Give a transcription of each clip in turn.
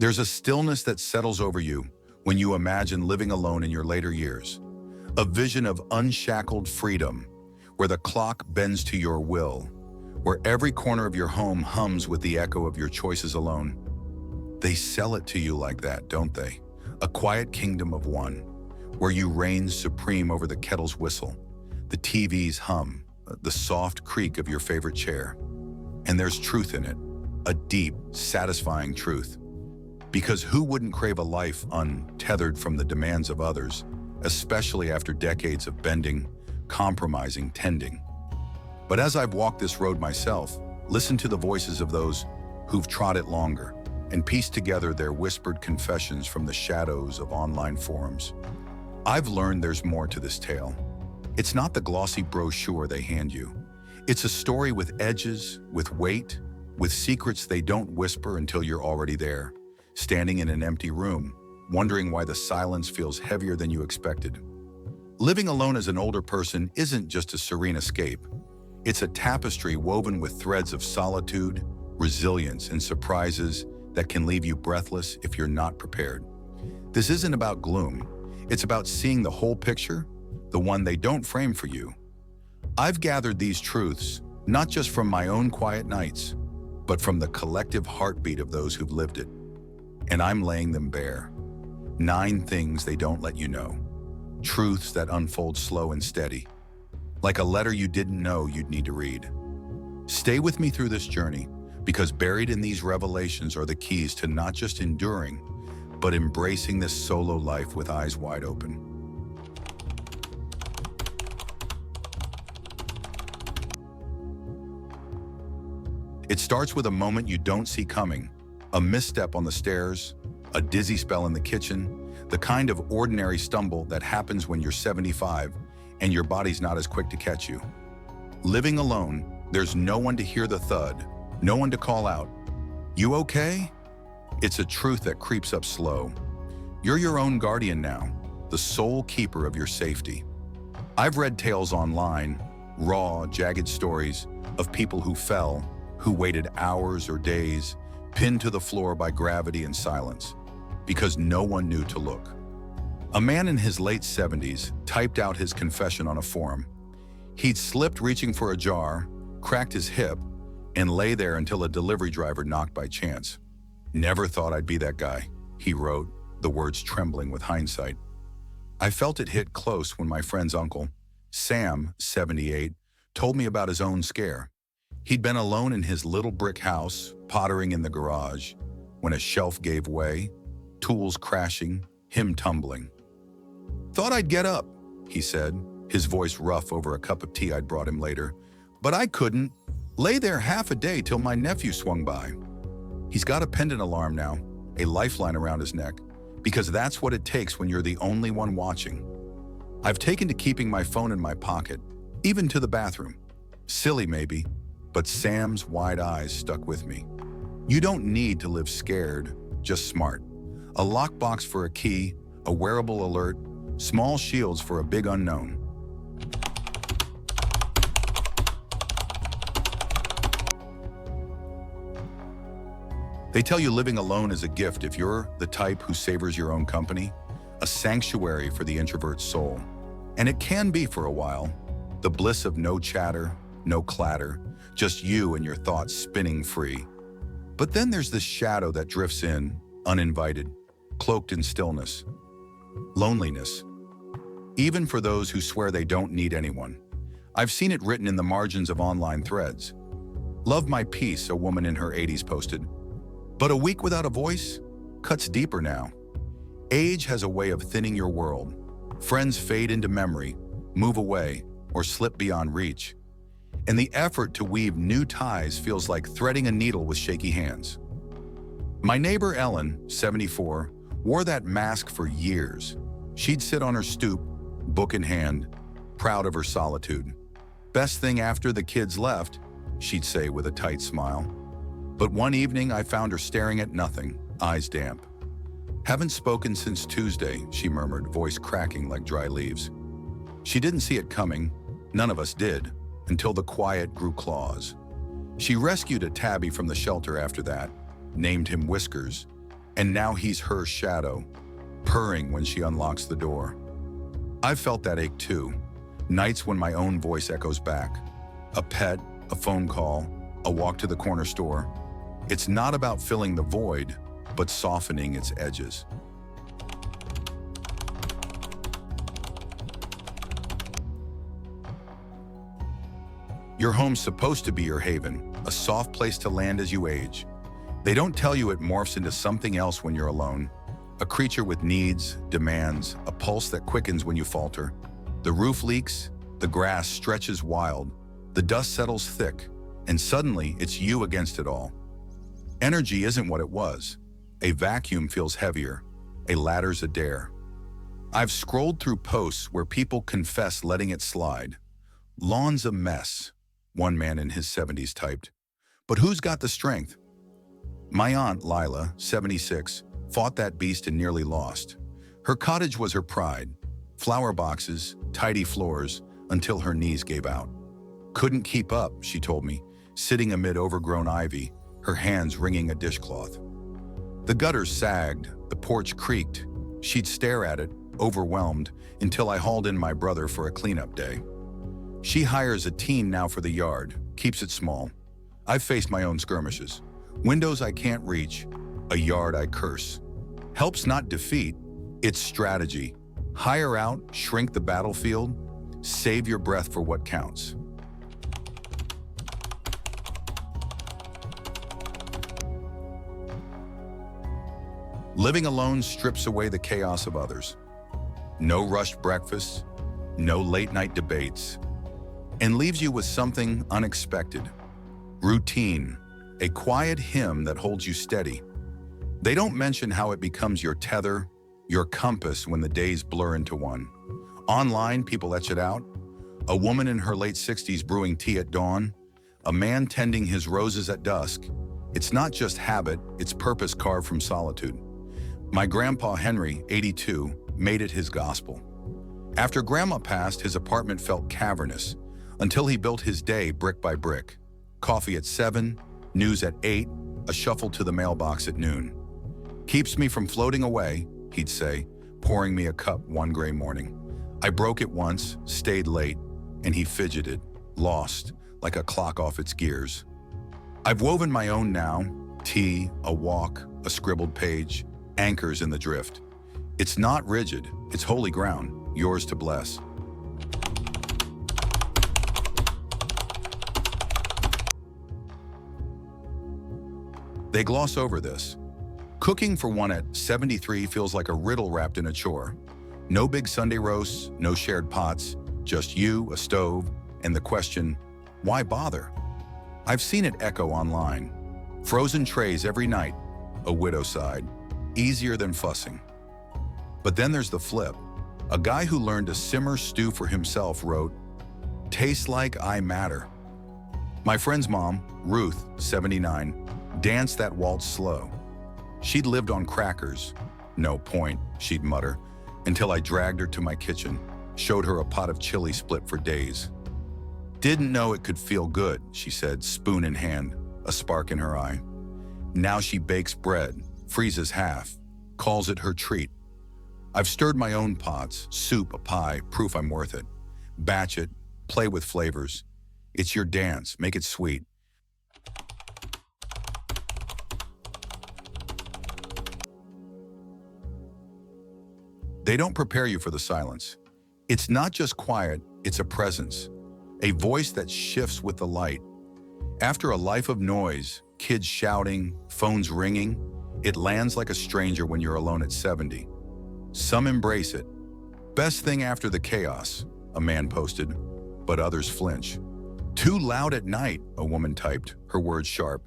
There's a stillness that settles over you when you imagine living alone in your later years. A vision of unshackled freedom, where the clock bends to your will, where every corner of your home hums with the echo of your choices alone. They sell it to you like that, don't they? A quiet kingdom of one, where you reign supreme over the kettle's whistle, the TV's hum, the soft creak of your favorite chair. And there's truth in it, a deep, satisfying truth. Because who wouldn't crave a life untethered from the demands of others, especially after decades of bending, compromising, tending? But as I've walked this road myself, listened to the voices of those who've trod it longer, and pieced together their whispered confessions from the shadows of online forums, I've learned there's more to this tale. It's not the glossy brochure they hand you. It's a story with edges, with weight, with secrets they don't whisper until you're already there, standing in an empty room, wondering why the silence feels heavier than you expected. Living alone as an older person isn't just a serene escape. It's a tapestry woven with threads of solitude, resilience, and surprises that can leave you breathless if you're not prepared. This isn't about gloom. It's about seeing the whole picture, the one they don't frame for you. I've gathered these truths, not just from my own quiet nights, but from the collective heartbeat of those who've lived it. And I'm laying them bare. 9 things they don't let you know. Truths that unfold slow and steady, like a letter you didn't know you'd need to read. Stay with me through this journey, because buried in these revelations are the keys to not just enduring, but embracing this solo life with eyes wide open. It starts with a moment you don't see coming, a misstep on the stairs, a dizzy spell in the kitchen, the kind of ordinary stumble that happens when you're 75 and your body's not as quick to catch you. Living alone, there's no one to hear the thud, no one to call out, "You okay?" It's a truth that creeps up slow. You're your own guardian now, the sole keeper of your safety. I've read tales online, raw, jagged stories of people who fell, who waited hours or days, pinned to the floor by gravity and silence, because no one knew to look. A man in his late 70s typed out his confession on a forum. He'd slipped reaching for a jar, cracked his hip, and lay there until a delivery driver knocked by chance. "Never thought I'd be that guy," he wrote, the words trembling with hindsight. I felt it hit close when my friend's uncle, Sam, 78, told me about his own scare. He'd been alone in his little brick house, pottering in the garage, when a shelf gave way, tools crashing, him tumbling. "Thought I'd get up," he said, his voice rough over a cup of tea I'd brought him later. "But I couldn't. Lay there half a day till my nephew swung by." He's got a pendant alarm now, a lifeline around his neck, because that's what it takes when you're the only one watching. I've taken to keeping my phone in my pocket, even to the bathroom. Silly maybe, but Sam's wide eyes stuck with me. You don't need to live scared, just smart. A lockbox for a key, a wearable alert, small shields for a big unknown. They tell you living alone is a gift if you're the type who savors your own company, a sanctuary for the introvert's soul. And it can be for a while, the bliss of no chatter, no clatter, just you and your thoughts spinning free. But then there's this shadow that drifts in, uninvited, cloaked in stillness. Loneliness. Even for those who swear they don't need anyone. I've seen it written in the margins of online threads. "Love my peace," a woman in her 80s posted. But a week without a voice cuts deeper now. Age has a way of thinning your world. Friends fade into memory, move away, or slip beyond reach. And the effort to weave new ties feels like threading a needle with shaky hands. My neighbor Ellen, 74, wore that mask for years. She'd sit on her stoop, book in hand, proud of her solitude. "Best thing after the kids left," she'd say with a tight smile. But one evening I found her staring at nothing, eyes damp. "Haven't spoken since Tuesday," she murmured, voice cracking like dry leaves. She didn't see it coming, none of us did, until the quiet grew claws. She rescued a tabby from the shelter after that, named him Whiskers, And now he's her shadow, purring when she unlocks the door. I've felt that ache too. Nights when my own voice echoes back. A pet, a phone call, a walk to the corner store. It's not about filling the void, but softening its edges. Your home's supposed to be your haven, a soft place to land as you age. They don't tell you it morphs into something else when you're alone. A creature with needs, demands, a pulse that quickens when you falter. The roof leaks, the grass stretches wild, the dust settles thick, and suddenly it's you against it all. Energy isn't what it was. A vacuum feels heavier, a ladder's a dare. I've scrolled through posts where people confess letting it slide. Lawn's a mess, one man in his 70s typed. But who's got the strength? My aunt, Lila, 76, fought that beast and nearly lost. Her cottage was her pride. Flower boxes, tidy floors, until her knees gave out. Couldn't keep up, she told me, sitting amid overgrown ivy, her hands wringing a dishcloth. The gutters sagged, the porch creaked. She'd stare at it, overwhelmed, until I hauled in my brother for a cleanup day. She hires a teen now for the yard, keeps it small. I've faced my own skirmishes. Windows I can't reach, a yard I curse. Help's not defeat, it's strategy. Hire out, shrink the battlefield, save your breath for what counts. Living alone strips away the chaos of others. No rushed breakfasts, no late-night debates, and leaves you with something unexpected. Routine, a quiet hymn that holds you steady. They don't mention how it becomes your tether, your compass when the days blur into one. Online, people etch it out. A woman in her late 60s brewing tea at dawn, a man tending his roses at dusk. It's not just habit, it's purpose carved from solitude. My grandpa Henry, 82, made it his gospel. After Grandma passed, his apartment felt cavernous until he built his day brick by brick. Coffee at 7, news at 8, a shuffle to the mailbox at noon. Keeps me from floating away, he'd say, pouring me a cup one gray morning. I broke it once, stayed late, and he fidgeted, lost, like a clock off its gears. I've woven my own now, tea, a walk, a scribbled page, anchors in the drift. It's not rigid, it's holy ground, yours to bless. They gloss over this. Cooking for one at 73 feels like a riddle wrapped in a chore. No big Sunday roasts, no shared pots, just you, a stove, and the question, why bother? I've seen it echo online. Frozen trays every night, a widow sighed. Easier than fussing. But then there's the flip. A guy who learned to simmer stew for himself wrote, "Tastes like I matter." My friend's mom, Ruth, 79, danced that waltz slow. She'd lived on crackers. No point, she'd mutter, until I dragged her to my kitchen, showed her a pot of chili split for days. Didn't know it could feel good, she said, spoon in hand, a spark in her eye. Now she bakes bread, freezes half, calls it her treat. I've stirred my own pots, soup, a pie, proof I'm worth it. Batch it, play with flavors. It's your dance, make it sweet. They don't prepare you for the silence. It's not just quiet, it's a presence, a voice that shifts with the light. After a life of noise, kids shouting, phones ringing, it lands like a stranger when you're alone at 70. Some embrace it. Best thing after the chaos, a man posted, but others flinch. Too loud at night, a woman typed, her words sharp.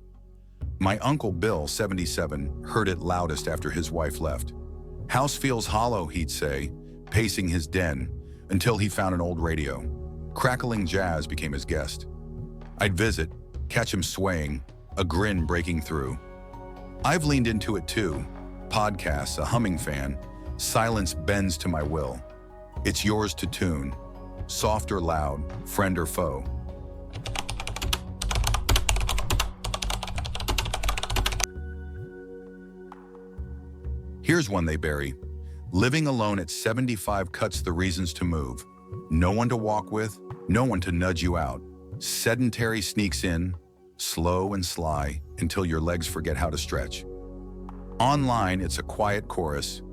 My Uncle Bill, 77, heard it loudest after his wife left. House feels hollow, he'd say, pacing his den, until he found an old radio. Crackling jazz became his guest. I'd visit, catch him swaying, a grin breaking through. I've leaned into it too. Podcasts, a humming fan, silence bends to my will. It's yours to tune, soft or loud, friend or foe. Here's one they bury. Living alone at 75 cuts the reasons to move. No one to walk with, no one to nudge you out. Sedentary sneaks in, slow and sly, until your legs forget how to stretch. Online, it's a quiet chorus.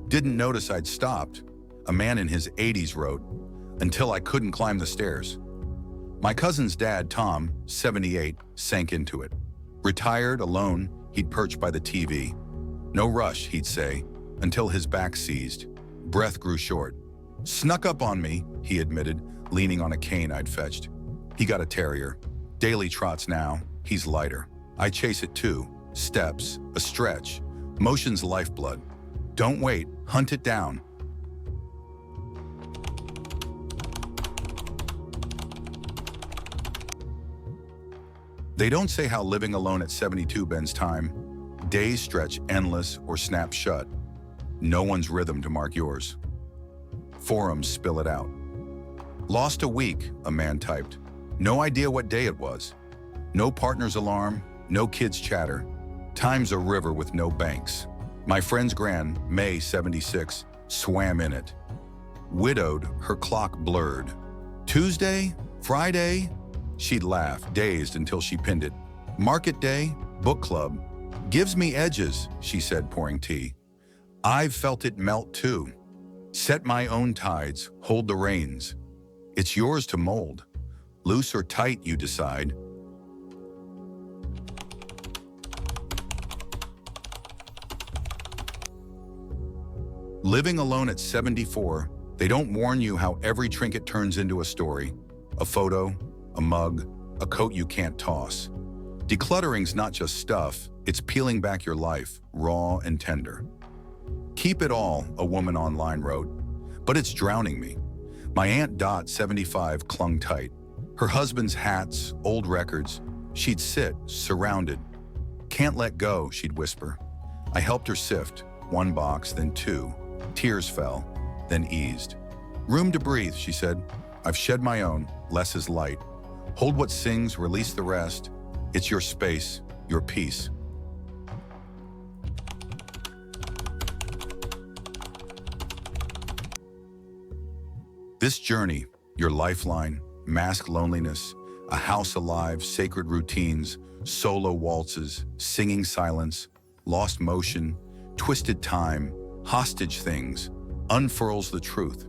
Didn't notice I'd stopped, a man in his 80s wrote, until I couldn't climb the stairs. My cousin's dad, Tom, 78, sank into it. Retired, alone, he'd perch by the TV. No rush, he'd say, until his back seized. Breath grew short. Snuck up on me, he admitted, leaning on a cane I'd fetched. He got a terrier. Daily trots now, he's lighter. I chase it too. Steps, a stretch, motion's lifeblood. Don't wait, hunt it down. They don't say how living alone at 72 bends time. Days stretch endless or snap shut. No one's rhythm to mark yours. Forums spill it out. Lost a week, a man typed. No idea what day it was. No partner's alarm, no kids' chatter. Time's a river with no banks. My friend's gran, May 76, swam in it. Widowed, her clock blurred. Tuesday? Friday? She'd laugh, dazed until she pinned it. Market day? Book club? Gives me edges, she said, pouring tea. I've felt it melt too. Set my own tides, hold the reins. It's yours to mold. Loose or tight, you decide. Living alone at 74, they don't warn you how every trinket turns into a story. A photo, a mug, a coat you can't toss. Decluttering's not just stuff, it's peeling back your life, raw and tender. Keep it all, a woman online wrote, but it's drowning me. My Aunt Dot, 75, clung tight. Her husband's hats, old records, she'd sit, surrounded. Can't let go, she'd whisper. I helped her sift, one box, then two. Tears fell, then eased. Room to breathe, she said. I've shed my own, less is light. Hold what sings, release the rest. It's your space, your peace. This journey, your lifeline, masked loneliness, a house alive, sacred routines, solo waltzes, singing silence, lost motion, twisted time, hostage things, unfurls the truth.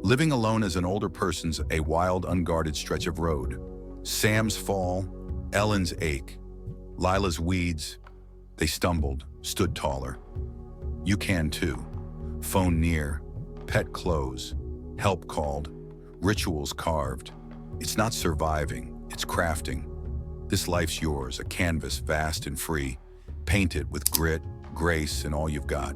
Living alone as an older person's a wild, unguarded stretch of road. Sam's fall, Ellen's ache, Lila's weeds. They stumbled, stood taller. You can too. Phone near, pet close, help called, rituals carved. It's not surviving, it's crafting. This life's yours, a canvas vast and free. Paint it with grit, grace, and all you've got.